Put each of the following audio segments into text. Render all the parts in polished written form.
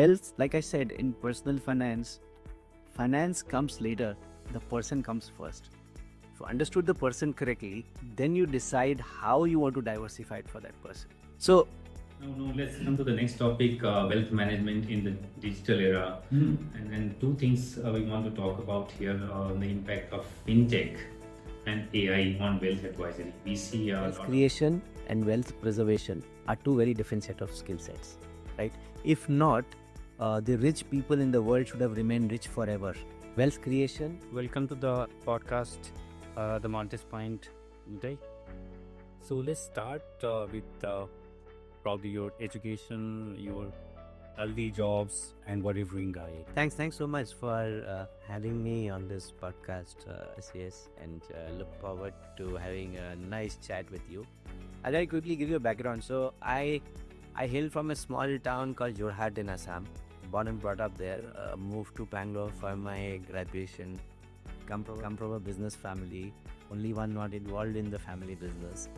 wealth, like I said, in personal finance, finance comes later, the person comes first. If you understood the person correctly, then you decide how you want to diversify it for that person. So No, let's come to the next topic, wealth management in the digital era. And then two things we want to talk about here, the impact of fintech and AI on wealth advisory. We see a wealth lot creation and wealth preservation are two very different set of skill sets, right? If not, the rich people in the world should have remained rich forever. Wealth creation. Welcome to the podcast, The Montes Point, Uday. So let's start with probably your education, your early jobs, and what you're doing, guy. Thanks so much for having me on this podcast, SES, and look forward to having a nice chat with you. I'll quickly give you a background. So I hail from a small town called Jorhat in Assam. Born and brought up there. Moved to Bangalore for my graduation. Come from a business family. Only one not involved in the family business.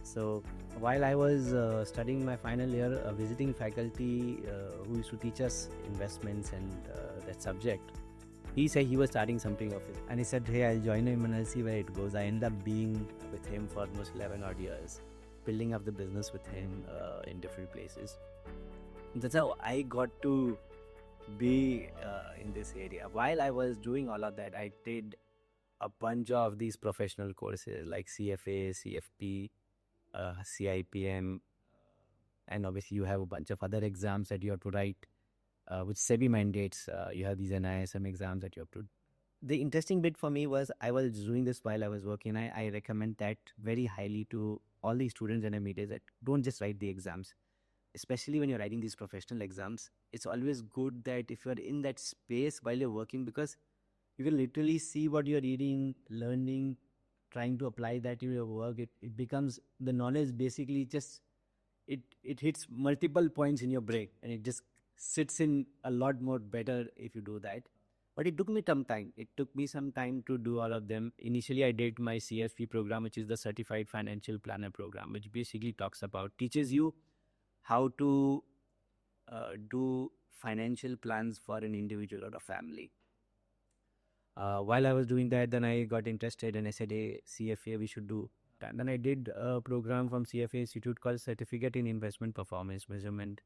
So while I was studying my final year, a visiting faculty who used to teach us investments and that subject, he said he was starting something of it, and he said, "Hey, I'll join him and I'll see where it goes." I ended up being with him for almost 11 odd years, building up the business with him in different places. That's how I got to be in this area. While I was doing all of that, I did a bunch of these professional courses like CFA, CFP, CIPM, and obviously you have a bunch of other exams that you have to write, which SEBI mandates. You have these NISM exams that you have to. The interesting bit for me was I was doing this while I was working. I recommend that very highly to all the students and I meet is that don't just write the exams, especially when you're writing these professional exams. It's always good that if you're in that space while you're working, because you can literally see what you're reading, learning, trying to apply that to your work. It becomes the knowledge basically just it hits multiple points in your brain and it just sits in a lot more better if you do that. But it took me some time. It took me some time to do all of them. Initially, I did my CFP program, which is the Certified Financial Planner program, which basically teaches you how to do financial plans for an individual or a family. While I was doing that, then I got interested and I said, hey, CFA, we should do. And then I did a program from CFA Institute called Certificate in Investment Performance Measurement.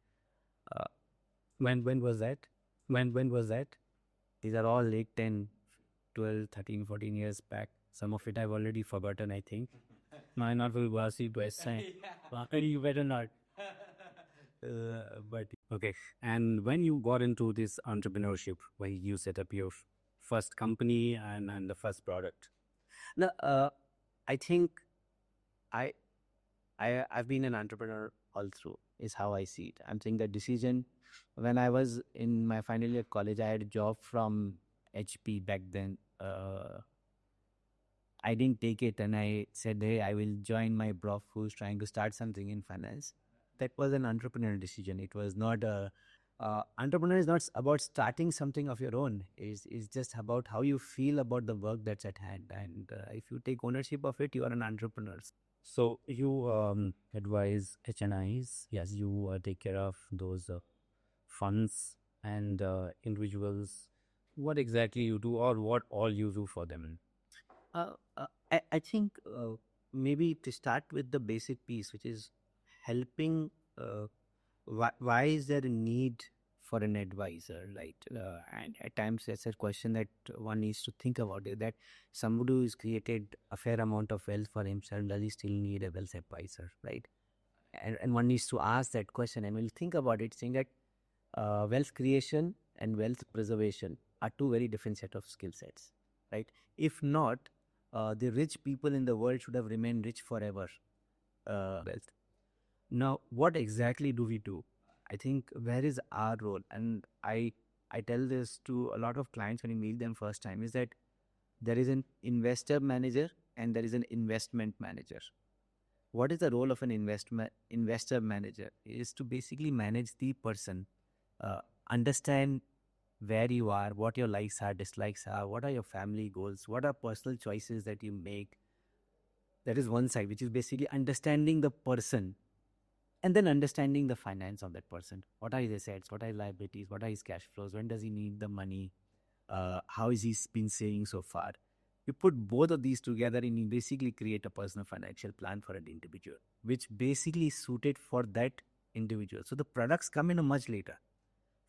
When was that? When was that? These are all 8, 10, 12, 13, 14 years back. Some of it I've already forgotten, I think. My not will was it West Side. You better not. But okay. And when you got into this entrepreneurship, where you set up your first company and the first product? No, I think I've been an entrepreneur all through, is how I see it. I'm saying that decision when I was in my final year college, I had a job from HP back then. I didn't take it and I said, hey, I will join my prof who's trying to start something in finance. That was an entrepreneurial decision. It was not a entrepreneur is not about starting something of your own. It's just about how you feel about the work that's at hand. And if you take ownership of it, you are an entrepreneur. So you advise HNIs. Yes, you take care of those funds and individuals. What exactly you do, or what all you do for them? I think maybe to start with the basic piece, which is helping. Why is there a need for an advisor, right? And at times that's a question that one needs to think about, is that somebody who has created a fair amount of wealth for himself, does he still need a wealth advisor, right? And one needs to ask that question and we'll think about it, saying that wealth creation and wealth preservation are two very different set of skill sets, right? If not, the rich people in the world should have remained rich forever. Wealth. Now, what exactly do we do? I think where is our role? And I tell this to a lot of clients when you meet them first time, is that there is an investor manager and there is an investment manager. What is the role of an investor manager? It is to basically manage the person, understand where you are, what your likes are, dislikes are, what are your family goals, what are personal choices that you make. That is one side, which is basically understanding the person And then understanding the finance of that person. What are his assets? What are his liabilities? What are his cash flows? When does he need the money? How is he been saving so far? You put both of these together and you basically create a personal financial plan for an individual, which basically is suited for that individual. So the products come in a much later.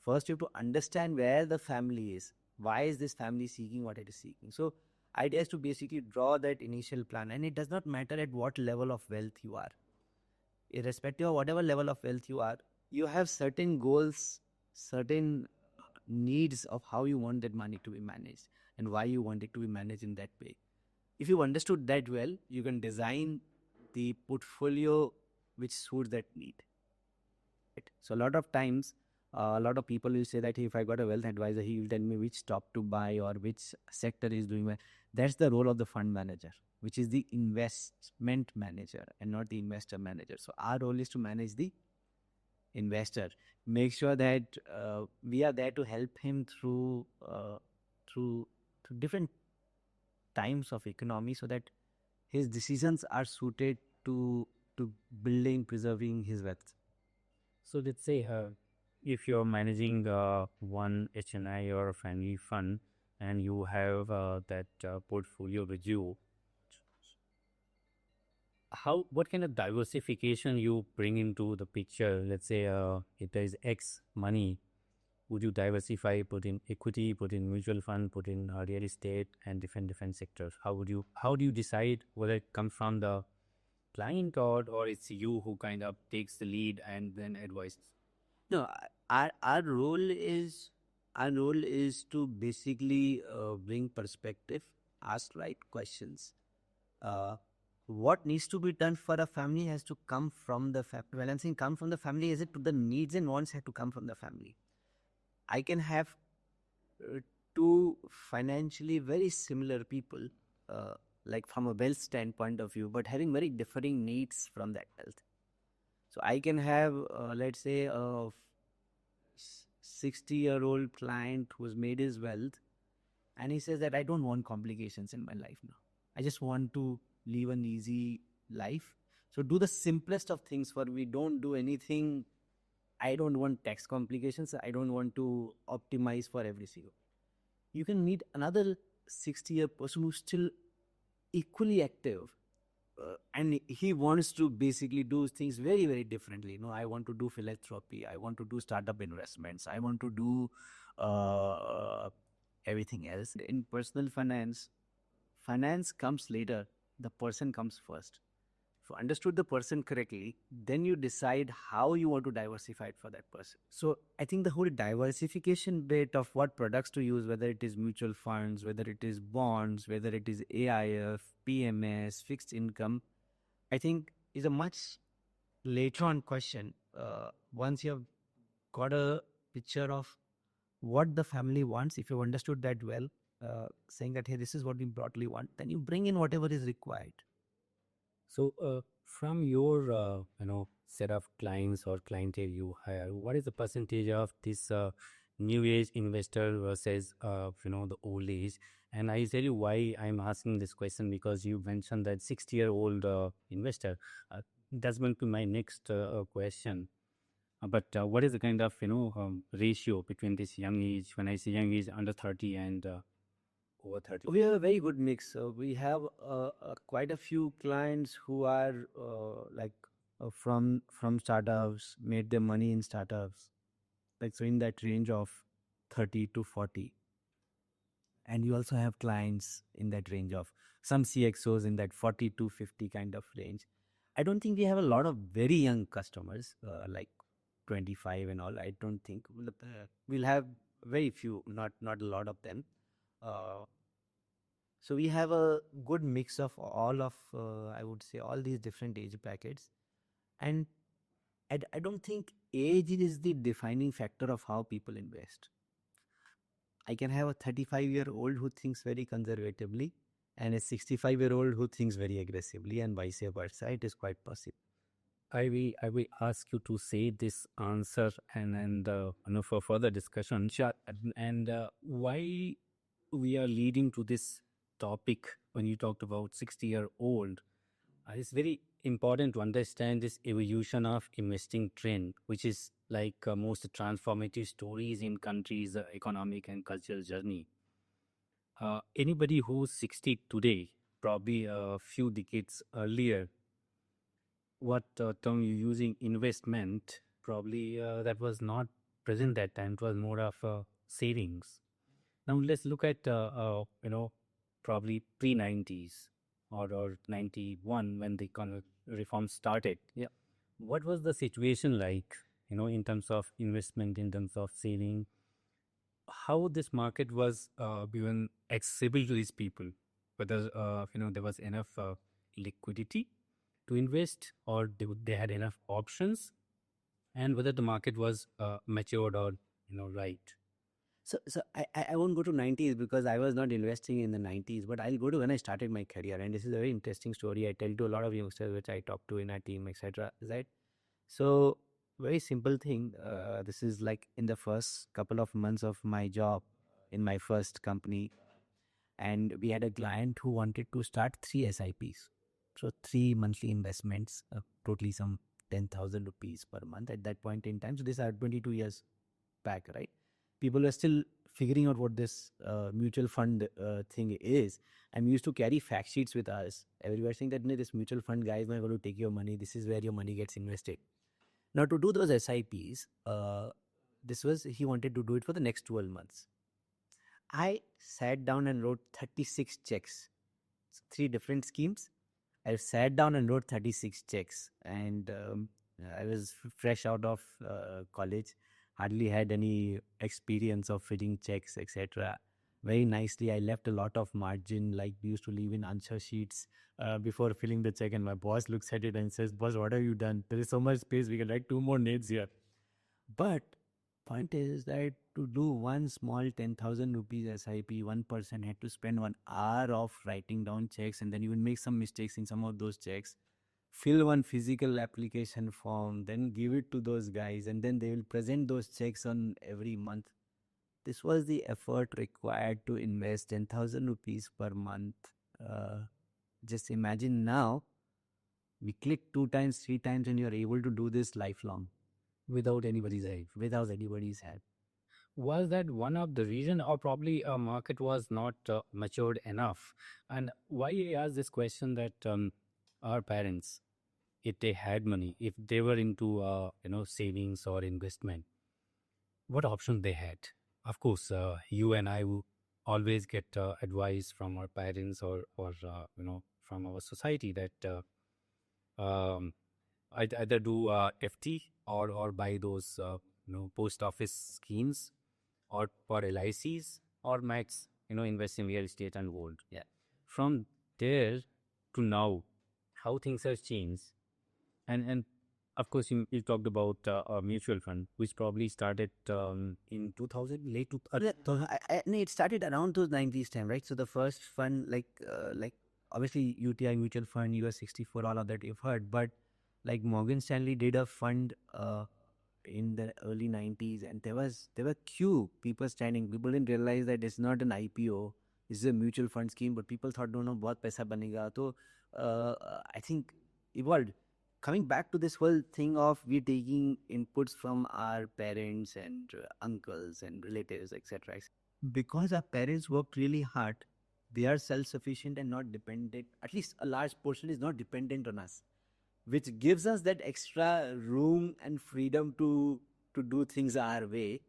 First, you have to understand where the family is. Why is this family seeking what it is seeking? So idea is to basically draw that initial plan, and it does not matter at what level of wealth you are. Irrespective of whatever level of wealth you are, you have certain goals, certain needs of how you want that money to be managed and why you want it to be managed in that way. If you understood that well, you can design the portfolio which suits that need. Right? So a lot of times, a lot of people will say that if I got a wealth advisor, he will tell me which stock to buy or which sector is doing well. That's the role of the fund manager, which is the investment manager and not the investor manager. So our role is to manage the investor, make sure that we are there to help him through different times of economy, so that his decisions are suited to building, preserving his wealth. So let's say if you're managing one HNI or a family fund and you have that portfolio with you, what kind of diversification you bring into the picture? Let's say if there is X money, would you diversify, put in equity, put in mutual fund, put in real estate and different sectors? How do you decide whether it comes from the client or it's you who kind of takes the lead and then advises? No, our role is to basically bring perspective, ask right questions. What needs to be done for a family has to come from the family. When I'm saying come from the family, is it to the needs and wants have to come from the family. I can have two financially very similar people, like from a wealth standpoint of view, but having very differing needs from that wealth. So I can have, let's say, a 60-year-old client who's made his wealth, and he says that I don't want complications in my life now. I just want to live an easy life. So do the simplest of things for me. Don't do anything. I don't want tax complications. I don't want to optimize for every single. You can meet another 60-year person who's still equally active, and he wants to basically do things very, very differently. I want to do philanthropy. I want to do startup investments. I want to do everything else. In personal finance, finance comes later. The person comes first. If you understood the person correctly, then you decide how you want to diversify it for that person. So I think the whole diversification bit of what products to use, whether it is mutual funds, whether it is bonds, whether it is AIF, PMS, fixed income, I think is a much later on question. Once you have got a picture of what the family wants, if you've understood that well, saying that, hey, this is what we broadly want, then you bring in whatever is required. So, from your set of clients or clientele you hire, what is the percentage of this new age investor versus the old age? And I tell you why I'm asking this question, because you mentioned that 60-year-old investor. That's going to be my next question. But what is the kind of ratio between this young age? When I say young age, under 30 and over 30. We have a very good mix. We have quite a few clients who are from startups, made their money in startups, like so in that range of 30 to 40. And you also have clients in that range of some CXOs in that 40 to 50 kind of range. I don't think we have a lot of very young customers, like 25 and all. I don't think we'll have very few, not a lot of them. So we have a good mix of all of, I would say, all these different age brackets. And I don't think age is the defining factor of how people invest. I can have a 35-year-old who thinks very conservatively and a 65-year-old who thinks very aggressively, and vice versa. It is quite possible. I will ask you to say this answer and for further discussion. Sure. And why we are leading to this topic when you talked about 60-year-old. It's very important to understand this evolution of investing trend, which is like most transformative stories in countries' economic and cultural journey. Anybody who's 60 today, probably a few decades earlier, what term you using investment, probably that was not present that time. It was more of savings. Now let's look at probably pre-90s or 91 when the economic reform started. Yeah. What was the situation like, in terms of investment, in terms of saving? How this market was even accessible to these people? Whether there was enough liquidity to invest, or they had enough options, and whether the market was matured or right. So I won't go to 90s because I was not investing in the 90s, but I'll go to when I started my career. And this is a very interesting story I tell to a lot of youngsters, which I talk to in our team, etc. Right? So very simple thing. This is like in the first couple of months of my job in my first company, and we had a client who wanted to start three SIPs. So three monthly investments, totally some 10,000 rupees per month at that point in time. So these are 22 years back, right? People are still figuring out what this mutual fund thing is. And we used to carry fact sheets with us. Everybody saying that, "No, this mutual fund guy is not going to take your money. This is where your money gets invested." Now, to do those SIPs, he wanted to do it for the next 12 months. I sat down and wrote 36 checks, three different schemes. I sat down and wrote 36 checks, and I was fresh out of college, hardly had any experience of filling checks, etc. Very nicely, I left a lot of margin, like we used to leave in answer sheets before filling the check. And my boss looks at it and says, "Boss, what have you done? There is so much space. We can write two more names here." But point is that to do one small 10,000 rupees SIP, one person had to spend 1 hour of writing down checks, and then you will make some mistakes in some of those checks, fill one physical application form, then give it to those guys, and then they will present those checks on every month. This was the effort required to invest 10,000 rupees per month. Just imagine now, we click 2 times, 3 times, and you're able to do this lifelong Without anybody's help. without anybody's help. Was that one of the reason, or probably a market was not matured enough? And why I ask this question, that our parents, if they had money, if they were into savings or investment, what options they had? Of course, you and I will always get advice from our parents or from our society that um, I'd either do FT or buy those post office schemes, or for LICs, or max invest in real estate and gold. Yeah. From there to now, how things have changed, and of course you talked about a mutual fund which probably started in 2000, late to No, it started around those 90s time, right? So the first fund, like obviously UTI mutual fund, US 64, all of that you've heard, but like Morgan Stanley did a fund in the early 90s, and there were queue people standing. People didn't realize that it's not an IPO, it's a mutual fund scheme, but people thought, no, bahut paisa banega. So I think evolved. Coming back to this whole thing of we taking inputs from our parents and uncles and relatives, etc. Because our parents worked really hard, they are self-sufficient and not dependent. At least a large portion is not dependent on us, which gives us that extra room and freedom to do things our way,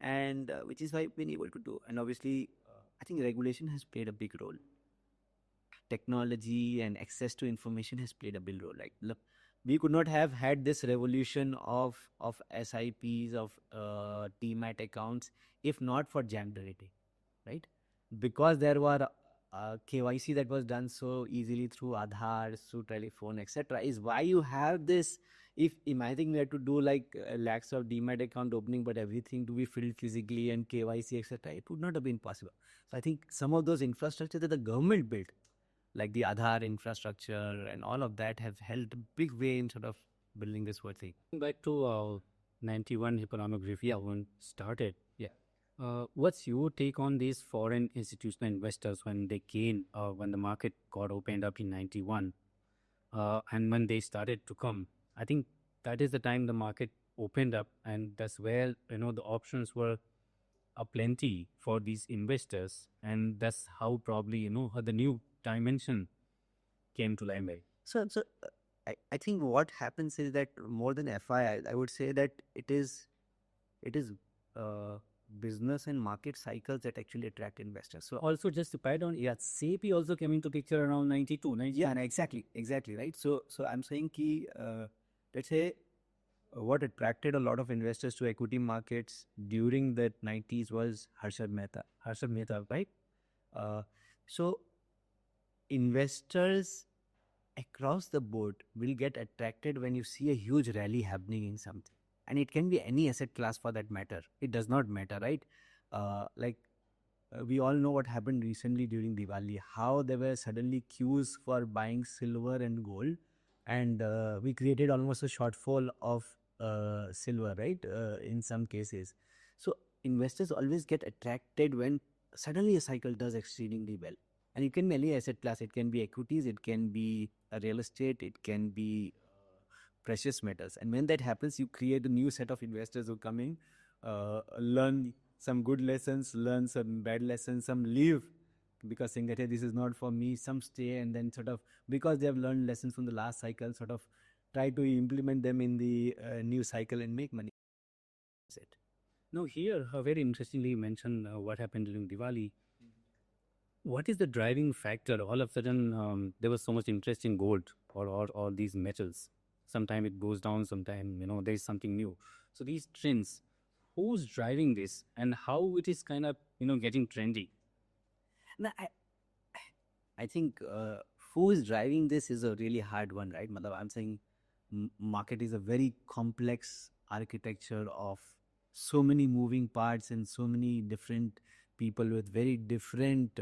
and which is why we've been able to do. And obviously, I think regulation has played a big role. Technology and access to information has played a big role. Like, look, we could not have had this revolution of SIPs, of demat accounts, if not for jam rating, right? Because there were KYC that was done so easily through Aadhaar, through telephone, etc. Is why you have this. If imagine we had to do like lakhs of demat account opening, but everything to be filled physically and KYC, etc., it would not have been possible. So I think some of those infrastructure that the government built, like the Aadhaar infrastructure and all of that, have helped a big way in sort of building this whole thing. back to 91 economic reform started. Yeah. What's your take on these foreign institutional investors when they came, when the market got opened up in 91? And when they started to come, I think that is the time the market opened up, and that's where the options were plenty for these investors, and that's how probably the new dimension came to limelight. I think what happens is that more than I would say that it is uh, business and market cycles that actually attract investors. So Also, just to add on, yeah, SAP also came into picture around 92, 90. yeah, and exactly, right. So I'm saying ki, let's say what attracted a lot of investors to equity markets during the 90s was Harshad Mehta, right? Uh, so investors across the board will get attracted when you see a huge rally happening in something, and it can be any asset class for that matter. It does not matter, right? We all know what happened recently during Diwali, how there were suddenly queues for buying silver and gold, and we created almost a shortfall of silver, right? In some cases. So investors always get attracted when suddenly a cycle does exceedingly well. And it can be any asset class. It can be equities, it can be real estate, it can be precious metals. And when that happens, you create a new set of investors who come in, learn some good lessons, learn some bad lessons, some leave because saying that, hey, this is not for me, some stay, and then sort of, because they have learned lessons from the last cycle, sort of try to implement them in the new cycle and make money. That's it. Now, here, very interestingly, you mentioned what happened during Diwali. What is the driving factor? All of a sudden, there was so much interest in gold or these metals. Sometimes it goes down, sometimes, there is something new. So these trends, who's driving this and how it is kind of, getting trendy? Now, I think who is driving this is a really hard one, right? Matlab, I'm saying market is a very complex architecture of so many moving parts and so many different people with very different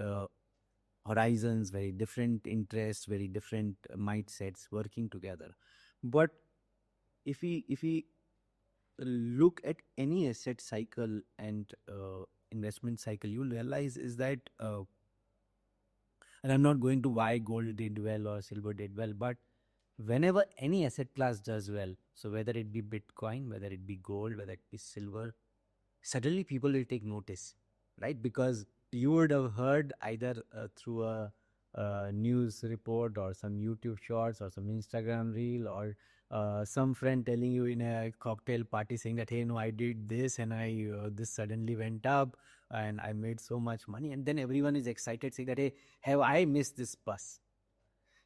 horizons, very different interests, very different mindsets working together. But if we look at any asset cycle and investment cycle, you'll realize is that and I'm not going to why gold did well or silver did well, but whenever any asset class does well, so whether it be Bitcoin, whether it be gold, whether it be silver, suddenly people will take notice, right? Because you would have heard either through a news report or some YouTube shorts or some Instagram reel or some friend telling you in a cocktail party saying that, hey, no, I did this and I this suddenly went up and I made so much money. And then everyone is excited saying that, hey, have I missed this bus?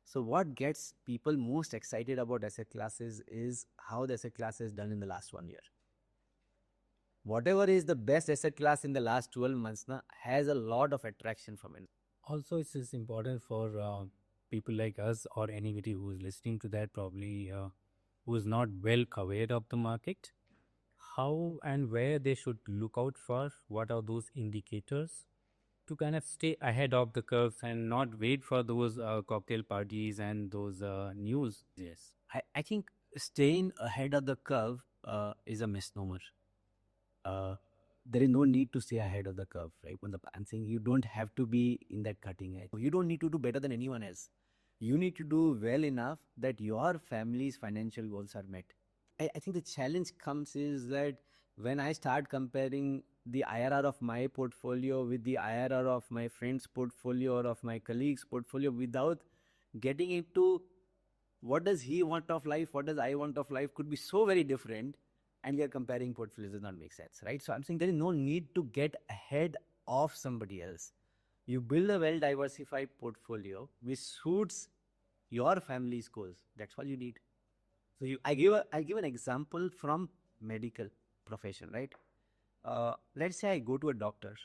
So what gets people most excited about asset classes is how the asset class has done in the last 1 year. Whatever is the best asset class in the last 12 months has a lot of attraction from it. Also, it is important for people like us or anybody who is listening to that, probably who is not well aware of the market, how and where they should look out for, what are those indicators to kind of stay ahead of the curve and not wait for those cocktail parties and those news. Yes. I think staying ahead of the curve is a misnomer. There is no need to stay ahead of the curve, right? I'm saying you don't have to be in that cutting edge. You don't need to do better than anyone else. You need to do well enough that your family's financial goals are met. I think the challenge comes is that when I start comparing the IRR of my portfolio with the IRR of my friend's portfolio or of my colleague's portfolio without getting into what does he want of life, what does I want of life could be so very different, and we are comparing portfolios does not make sense, right? So I'm saying there is no need to get ahead of somebody else. You build a well diversified portfolio which suits your family's goals. That's all you need. So I give an example from medical profession, right? Let's say I go to a doctor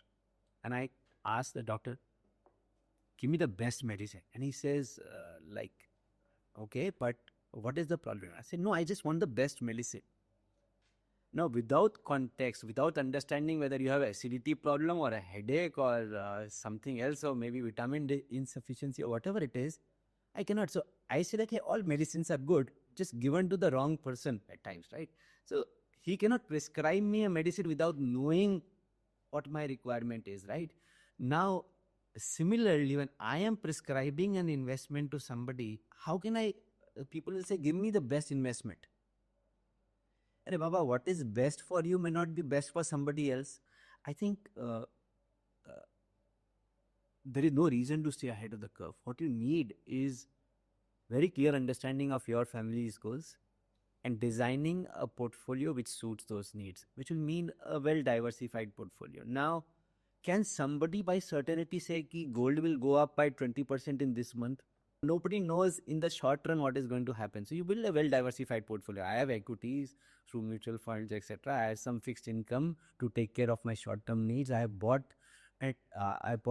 and I ask the doctor, give me the best medicine, and he says like, okay, but what is the problem? I say, no, I just want the best medicine. Now, without context, without understanding whether you have acidity problem or a headache or something else, or maybe vitamin D insufficiency or whatever it is, I cannot. So I say that, hey, all medicines are good, just given to the wrong person at times, right? So he cannot prescribe me a medicine without knowing what my requirement is, right? Now, similarly, when I am prescribing an investment to somebody, how can I people will say, give me the best investment. And Baba, what is best for you may not be best for somebody else. I think there is no reason to stay ahead of the curve. What you need is very clear understanding of your family's goals and designing a portfolio which suits those needs, which will mean a well diversified portfolio. Now, can somebody by certainty say ki gold will go up by 20% in this month? Nobody knows in the short run what is going to happen. So you build a well diversified portfolio. I have equities through mutual funds, etc. I have some fixed income to take care of my short term needs. I bought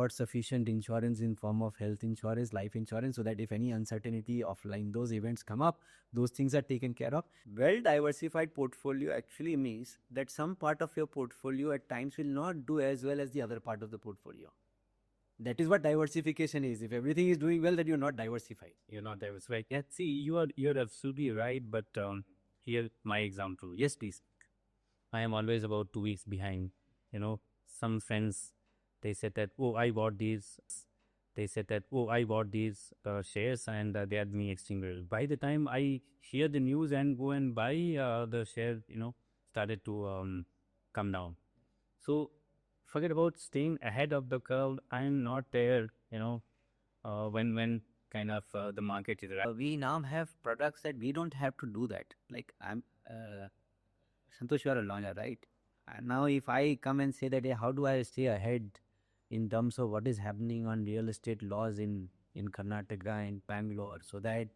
sufficient insurance in form of health insurance, life insurance, so that if any uncertainty offline those events come up, those things are taken care of. Well diversified portfolio actually means that some part of your portfolio at times will not do as well as the other part of the portfolio. That is what diversification is. If everything is doing well, then you're not diversified. You're not diversified. Yeah, see, you're absolutely right. But here my example. Yes, please. I am always about 2 weeks behind. Some friends, they said that, oh, I bought these. They said that, oh, I bought these shares and they are doing extremely well. By the time I hear the news and go and buy the share, started to come down. So forget about staying ahead of the curve. I'm not there, when kind of the market is right. We now have products that we don't have to do that. Like Santosh, you are a lawyer, right? And now if I come and say that, hey, how do I stay ahead in terms of what is happening on real estate laws in Karnataka and Bangalore, so that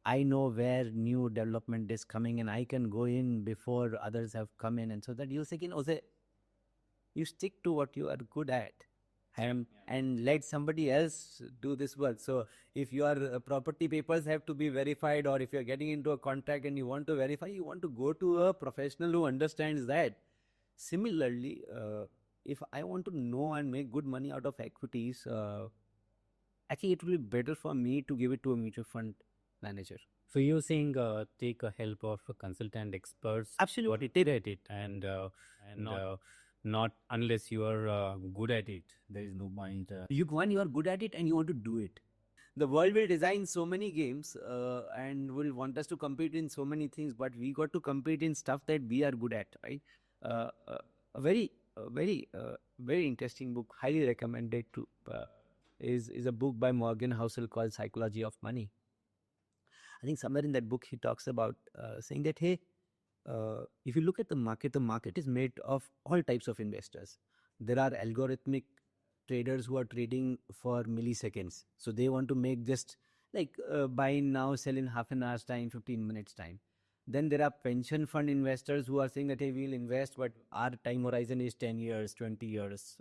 I know where new development is coming and I can go in before others have come in, and so that you say, you stick to what you are good at and let somebody else do this work. So if your property papers have to be verified, or if you're getting into a contract and you want to verify, you want to go to a professional who understands that. Similarly, if I want to know and make good money out of equities, actually it will be better for me to give it to a mutual fund manager. So you're saying take a help of a consultant experts. Absolutely. What it did at it, and not unless you are good at it. There is no point. You are good at it and you want to do it. The world will design so many games and will want us to compete in so many things, but we got to compete in stuff that we are good at, right? A very interesting book, highly recommended to, is a book by Morgan Housel called Psychology of Money. I think somewhere in that book he talks about saying that, hey, if you look at the market is made of all types of investors. There are algorithmic traders who are trading for milliseconds. So they want to make just like buy now, sell in half an hour's time, 15 minutes time. Then there are pension fund investors who are saying that, hey, we'll invest, but our time horizon is 10 years, 20 years,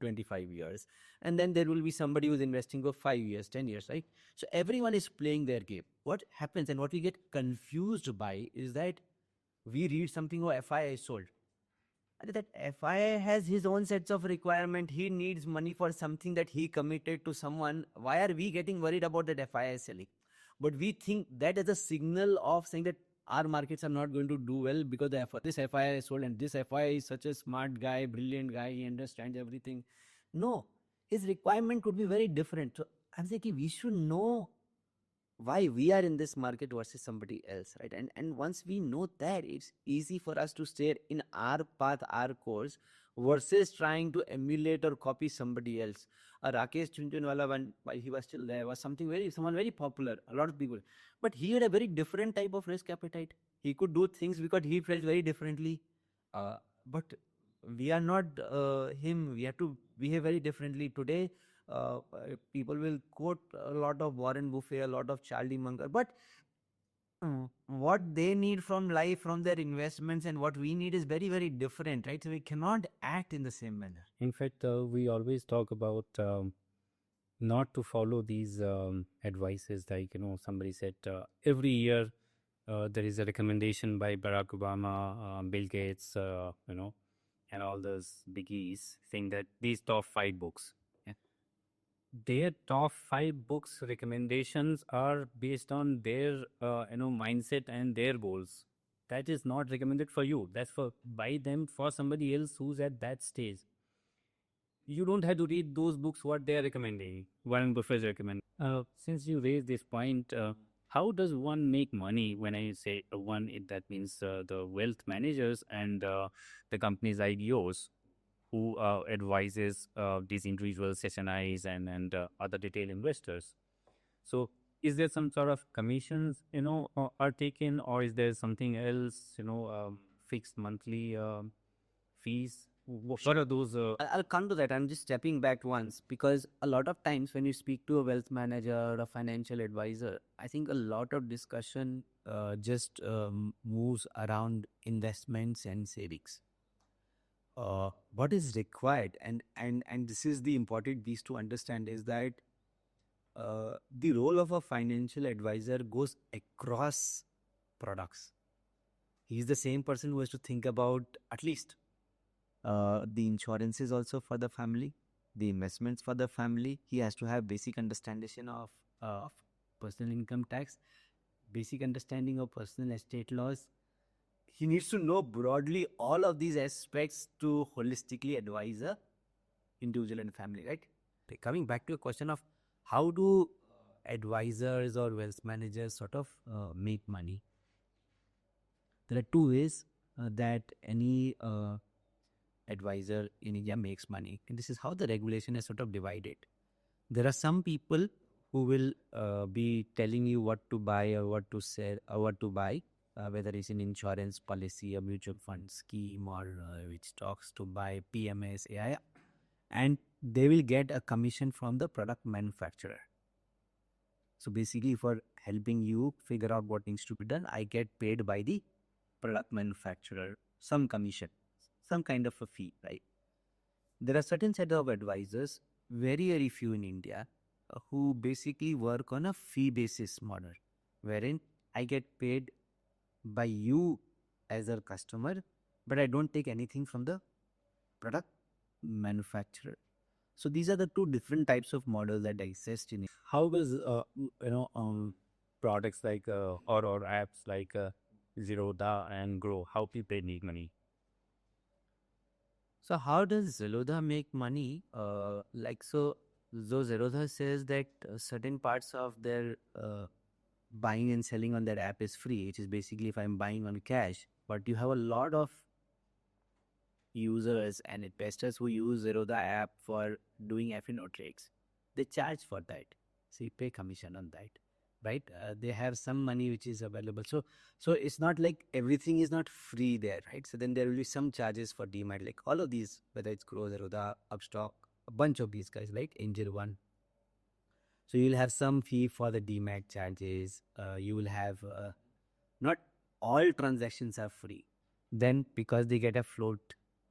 25 years. And then there will be somebody who's investing for 5 years, 10 years, right? So everyone is playing their game. What happens and what we get confused by is that we read something, oh, FII is sold. That FII has his own sets of requirement. He needs money for something that he committed to someone. Why are we getting worried about that FII selling? But we think that is a signal of saying that our markets are not going to do well because this FII is sold and this FII is such a smart guy, brilliant guy, he understands everything. No, his requirement could be very different. So I'm saying we should know why we are in this market versus somebody else, right? And once we know that, it's easy for us to stay in our path, our course, versus trying to emulate or copy somebody else. Rakesh Chunchunwala, while he was still there, was someone very popular, a lot of people. But he had a very different type of risk appetite. He could do things because he felt very differently. But we are not him. We have to behave very differently. Today, people will quote a lot of Warren Buffett, a lot of Charlie Munger, but what they need from life, from their investments, and what we need is very, very different, right? So we cannot act in the same manner. In fact, we always talk about not to follow these advices. Like, somebody said every year there is a recommendation by Barack Obama, Bill Gates, and all those biggies saying that these top 5 books. Their top 5 books recommendations are based on their mindset and their goals. That is not recommended for you. That's by them for somebody else who's at that stage. You don't have to read those books what they are recommending. Warren Buffett is recommending. Since you raised this point, how does one make money? When I say one, that means the wealth managers and the company's IDOs who advises these individuals, SNIs, and other retail investors. So, is there some sort of commissions, are taken, or is there something else, fixed monthly fees? What are those? I'll come to that. I'm just stepping back once because a lot of times when you speak to a wealth manager or a financial advisor, I think a lot of discussion just moves around investments and savings. What is required, and this is the important piece to understand, is that the role of a financial advisor goes across products. He's the same person who has to think about at least the insurances also for the family, the investments for the family. He has to have basic understanding of personal income tax, basic understanding of personal estate laws. He needs to know broadly all of these aspects to holistically advise a individual and family, right? Coming back to a question of how do advisors or wealth managers sort of make money? There are two ways that any advisor in India makes money, and this is how the regulation is sort of divided. There are some people who will be telling you what to buy or what to sell or what to buy, whether it's an insurance policy, a mutual fund scheme, or which stocks to buy, PMS, AI, and they will get a commission from the product manufacturer. So basically, for helping you figure out what needs to be done, I get paid by the product manufacturer some commission, some kind of a fee, right? There are certain set of advisors, very few in India, who basically work on a fee basis model, wherein I get paid by you as a customer, but I don't take anything from the product manufacturer. So these are the two different types of models that exist in. How does products like or apps like Zerodha and Grow, how people make money? So how does Zerodha make money? So Zerodha says that certain parts of their buying and selling on that app is free, which is basically if I'm buying on cash, but you have a lot of users and investors who use Zerodha app for doing F&O trades. They charge for that. So you pay commission on that, right? They have some money which is available. So it's not like everything is not free there, right? So then there will be some charges for demat, like all of these, whether it's Grow, Zerodha, Upstock, a bunch of these guys, right? Angel One. So you'll have some fee for the demat charges. You will have not all transactions are free. Then because they get a float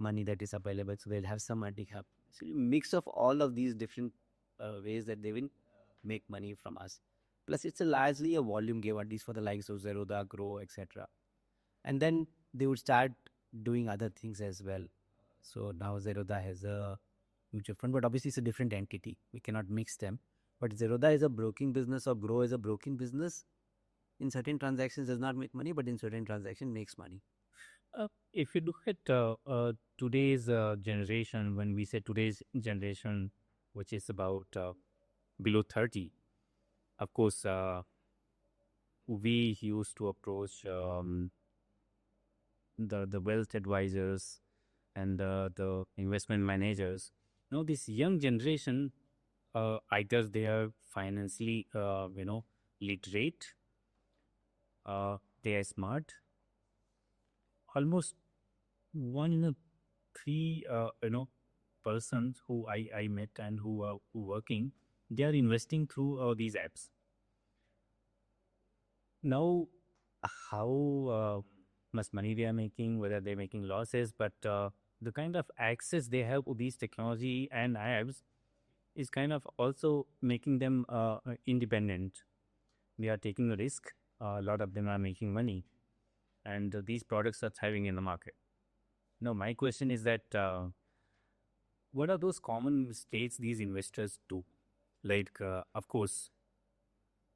money that is available, so they'll have some handicap. So a mix of all of these different ways that they will make money from us. Plus, it's largely a volume game, at least for the likes of Zerodha, Grow, etc. And then they would start doing other things as well. So now Zerodha has a mutual fund, but obviously it's a different entity. We cannot mix them. But Zerodha is a broking business or Grow is a broking business. In certain transactions does not make money, but in certain transactions makes money. If you look at today's generation, when we say today's generation, which is about below 30, of course, we used to approach the wealth advisors and the investment managers. Now, this young generation, either they are financially, literate, they are smart. Almost 1 in 3, persons who I met and who are working, they are investing through these apps. Now, how much money they are making, whether they're making losses, but the kind of access they have to these technology and apps is kind of also making them independent. They are taking a risk. A lot of them are making money, and these products are thriving in the market. Now, my question is that what are those common mistakes these investors do? Like, of course,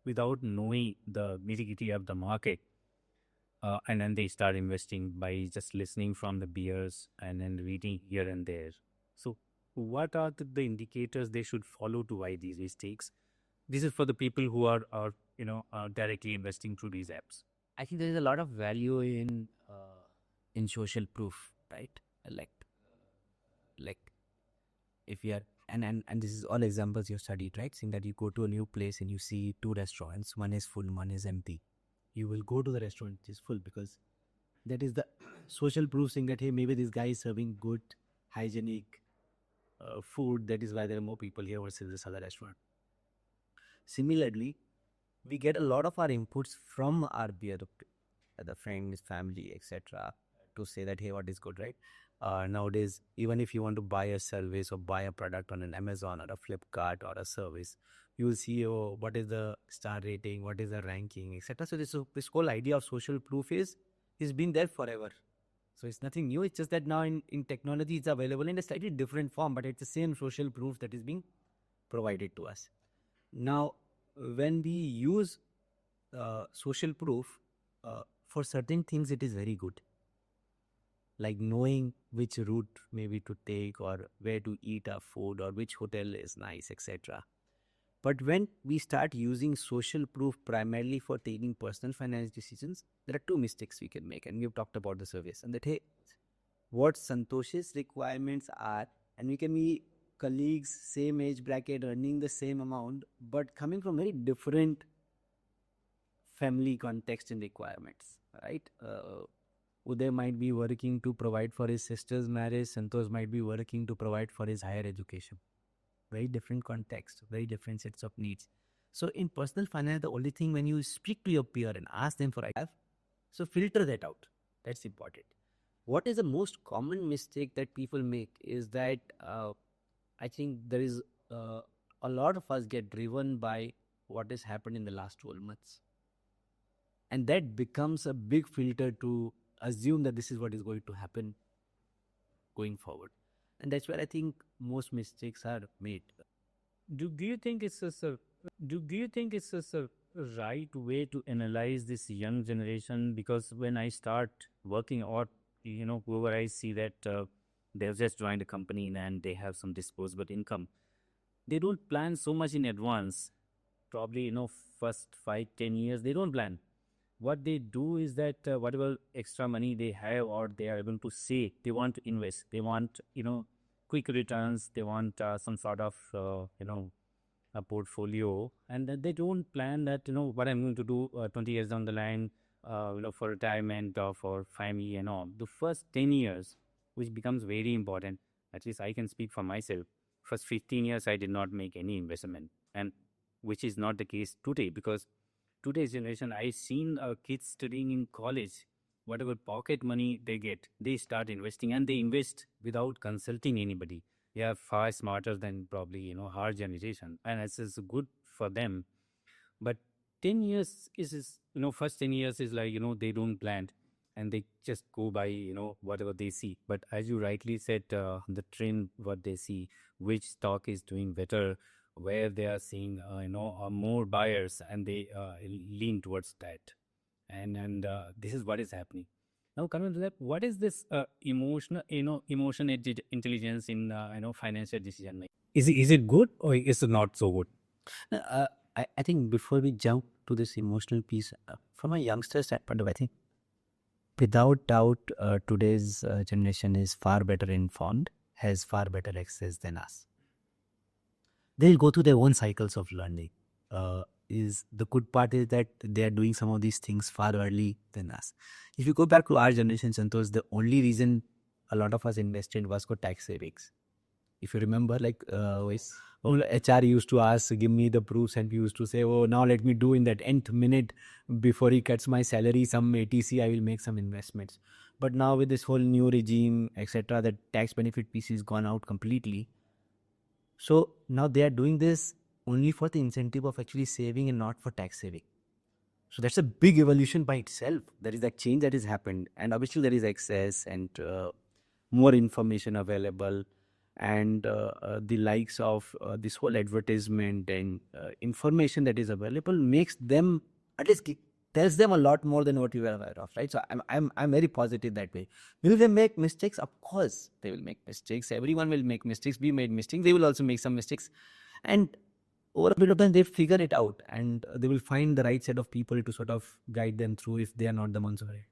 without knowing the nitty-gritty of the market, and then they start investing by just listening from the peers and then reading here and there. So, what are the indicators they should follow to avoid these mistakes? This is for the people who are directly investing through these apps? I think there is a lot of value in social proof, right? Like like if you are and this is all examples you studied, right? Saying that you go to a new place and you see two restaurants, one is full, one is empty. You will go to the restaurant which is full because that is the social proof saying that hey, maybe this guy is serving good, hygienic food. That is why there are more people here versus this other restaurant. Similarly, we get a lot of our inputs from our peer, the friends, family, etc., to say that hey, what is good, right? Nowadays, even if you want to buy a service or buy a product on an Amazon or a Flipkart or a service, you will see what is the star rating, what is the ranking, etc. So this whole idea of social proof is been there forever. So it's nothing new. It's just that now in technology it's available in a slightly different form, but it's the same social proof that is being provided to us. Now, when we use social proof for certain things, it is very good. Like knowing which route maybe to take or where to eat our food or which hotel is nice, etc. But when we start using social proof primarily for taking personal finance decisions, there are two mistakes we can make. And we've talked about the surveys and that, hey, what Santosh's requirements are, and we can be colleagues, same age bracket, earning the same amount, but coming from very different family context and requirements, right? Uday might be working to provide for his sister's marriage, Santosh might be working to provide for his higher education. Very different context, very different sets of needs. So in personal finance, the only thing when you speak to your peer and ask them for IF, so filter that out. That's important. What is the most common mistake that people make is that I think there is a lot of us get driven by what has happened in the last 12 months. And that becomes a big filter to assume that this is what is going to happen going forward. And that's where I think most mistakes are made. Do you think it's a right way to analyze this young generation? Because when I start working, or whoever I see that they've just joined a company and they have some disposable income, they don't plan so much in advance. Probably first 5-10 years they don't plan. What they do is that whatever extra money they have or they are able to save, they want to invest. They want quick returns. They want some sort of a portfolio, and that they don't plan that what I'm going to do 20 years down the line, for retirement or for family and all. The first 10 years, which becomes very important. At least I can speak for myself. First 15 years I did not make any investment, and which is not the case today, because today's generation, I've seen kids studying in college, whatever pocket money they get, they start investing, and they invest without consulting anybody. They are far smarter than probably our generation, and it's good for them. But 10 years is first 10 years is like they don't plan, and they just go by whatever they see. But as you rightly said, the trend, what they see, which stock is doing better, where they are seeing more buyers, and they lean towards that, and this is what is happening now. Coming to that, what is this emotion intelligence in financial decision making? Is it good or is it not so good? I think before we jump to this emotional piece, from a youngster standpoint, I think without doubt today's generation is far better informed, has far better access than us. They'll go through their own cycles of learning. Is the good part is that they are doing some of these things far early than us. If you go back to our generation, Santosh, the only reason a lot of us invested was for tax savings. If you remember, like HR used to ask, give me the proofs, and we used to say, oh, now let me do in that nth minute before he cuts my salary, some ATC, I will make some investments. But now with this whole new regime, etc., the tax benefit piece is gone out completely. So now they are doing this only for the incentive of actually saving and not for tax saving. So that's a big evolution by itself. There is that change that has happened, and obviously there is access and more information available, and the likes of this whole advertisement and information that is available makes them, at least tells them a lot more than what you were aware of, right? So I'm very positive that way. Will they make mistakes? Of course they will make mistakes. Everyone will make mistakes. We made mistakes. They will also make some mistakes, and over a period of time, they figure it out, and they will find the right set of people to sort of guide them through if they are not the ones who are right.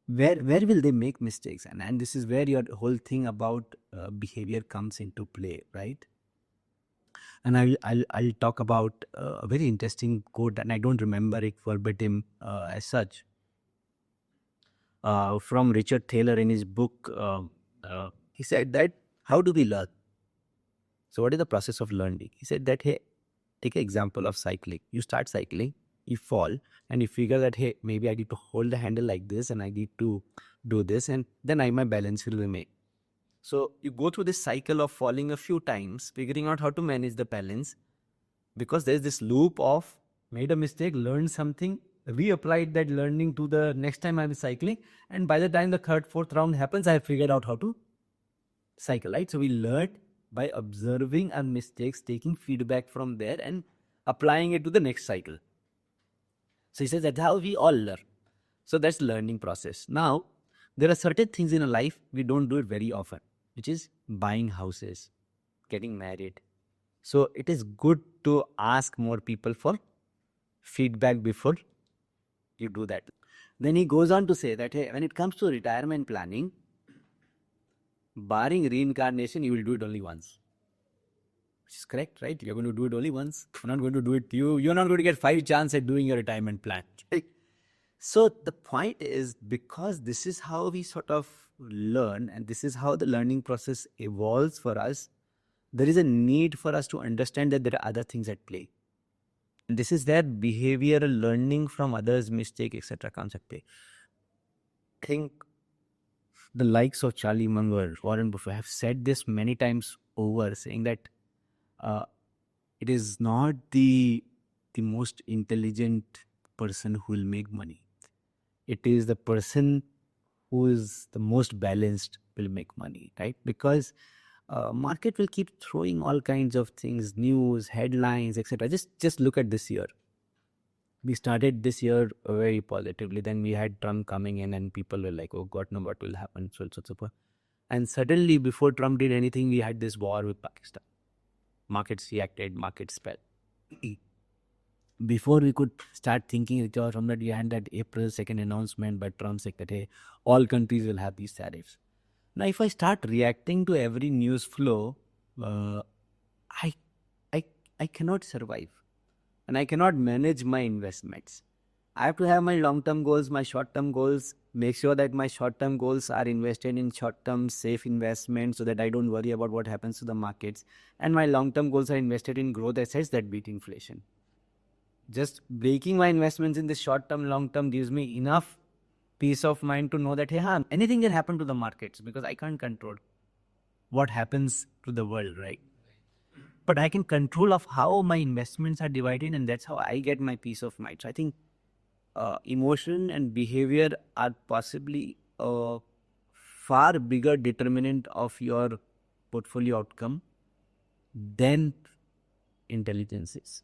Where will they make mistakes? And this is where your whole thing about behavior comes into play, right? And I'll talk about a very interesting quote, and I don't remember it verbatim as such, from Richard Thaler in his book. He said that, how do we learn? So what is the process of learning? He said that, hey, take an example of cycling. You start cycling, you fall, and you figure that, hey, maybe I need to hold the handle like this, and I need to do this, and then my balance will remain. So you go through this cycle of falling a few times, figuring out how to manage the balance, because there's this loop of made a mistake, learned something, reapplied that learning to the next time I'm cycling, and by the time the third, fourth round happens, I have figured out how to cycle, right? So we learned by observing our mistakes, taking feedback from there, and applying it to the next cycle. So he says that's how we all learn. So that's learning process. Now, there are certain things in a life we don't do it very often, which is buying houses, getting married. So it is good to ask more people for feedback before you do that. Then he goes on to say that, hey, when it comes to retirement planning, barring reincarnation, you will do it only once. Which is correct, right? You're going to do it only once. You're not going to do it. You're not going to get 5 chances at doing your retirement plan. So the point is, because this is how we sort of learn, and this is how the learning process evolves for us, there is a need for us to understand that there are other things at play. And this is where behavioral learning from others' mistake, etc. comes at play. I think the likes of Charlie Munger, Warren Buffett have said this many times over, saying that it is not the most intelligent person who will make money. It is the person who is the most balanced will make money, right? Because market will keep throwing all kinds of things, news, headlines, etc. Just look at this year. We started this year very positively. Then we had Trump coming in, and people were like, "Oh God, no, what will happen?" So forth. And suddenly, before Trump did anything, we had this war with Pakistan. Markets reacted, markets fell. Before we could start thinking, from that, you had that April 2nd announcement by Trump saying that, hey, all countries will have these tariffs. Now, if I start reacting to every news flow, I cannot survive, and I cannot manage my investments. I have to have my long-term goals, my short-term goals, make sure that my short-term goals are invested in short-term safe investments so that I don't worry about what happens to the markets. And my long-term goals are invested in growth assets that beat inflation. Just breaking my investments in the short-term, long-term gives me enough peace of mind to know that, hey, anything can happen to the markets because I can't control what happens to the world, right? But I can control of how my investments are divided, and that's how I get my peace of mind. So I think emotion and behavior are possibly a far bigger determinant of your portfolio outcome than intelligence is.